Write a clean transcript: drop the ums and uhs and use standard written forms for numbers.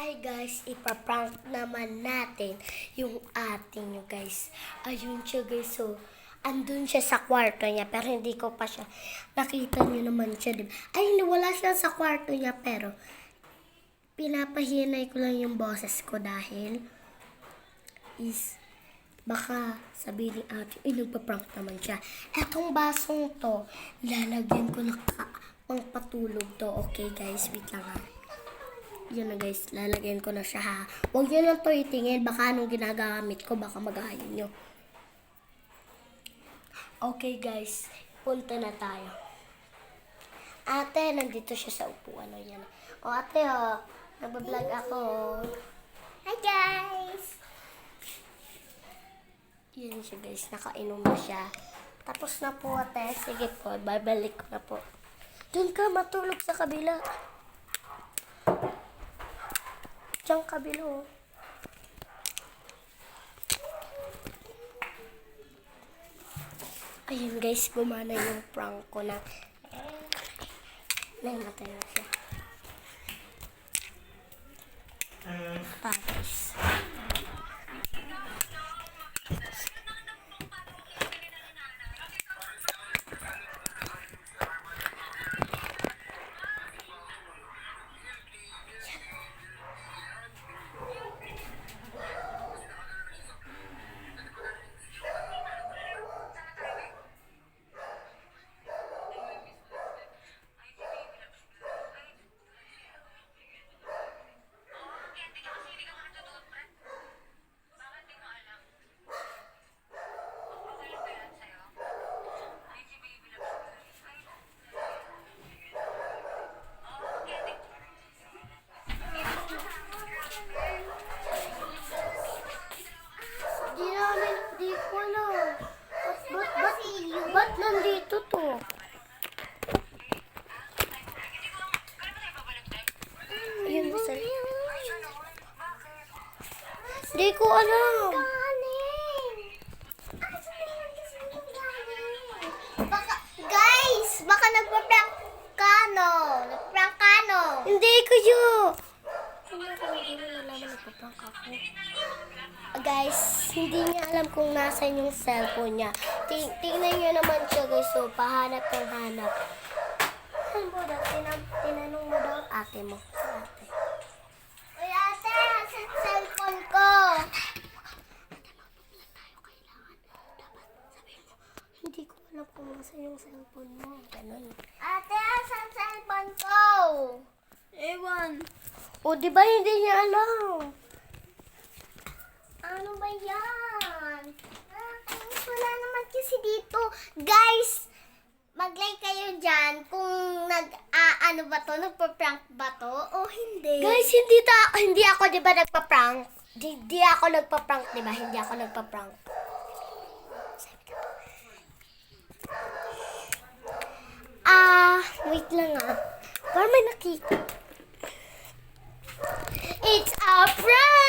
Ay guys, ipaprank naman natin yung ating nyo guys. Ayun siya guys, so andun siya sa kwarto niya pero hindi ko pa siya nakita niyo naman siya, diba? Ay, wala siya sa kwarto niya pero pinapahinay ko lang yung boses ko dahil is baka sabihin ni ate, nagpa-prank naman siya. Etong basong to, lalagyan ko na pang patulog to. Okay guys, wait lang ha. Yun na guys, lalagyan ko na siya ha. Huwag nyo lang to itingin, baka anong ginagamit ko, baka magayon nyo. Okay guys, punta na tayo. Ate, nandito siya sa upuan. O yan. O ate o, nagbablog ako. Hi guys! Yan siya guys, nakainom na siya. Tapos na po ate, sige po, babalik ko na po. Doon ka matulog sa kabila. Diyan kabila oh. Ayun guys, gumana yung prank ko na namatay na siya. Tapos di ko alam. Ba't nandito to? Ayun, masal. Di ko alam. Baka nagpa-prank ka, no? Nagprank ka, no? Hindi ko yun. Guys, hindi niya alam kung nasan yung cellphone niya. Tingnan niyo naman siya guys. So, pahanap ng hanap. Saan mo daw? Tinanong mo daw ate mo. Ate. Uy, ate, asan cellphone ko? Hindi ko alam kung nasan yung cellphone mo. Ganun. Ate, asan cellphone ko? Ewan. O, di ba hindi niya alam? Ano ba yan? Wala naman kasi dito. Guys, mag-like kayo dyan kung ano ba to? Nagpa-prank ba to? O hindi? Guys, hindi ako, di ba, nagpa-prank? Di ako nagpa-prank, di ba? Hindi ako nagpa-prank. Wait lang ah. Para may nakita. It's a prank!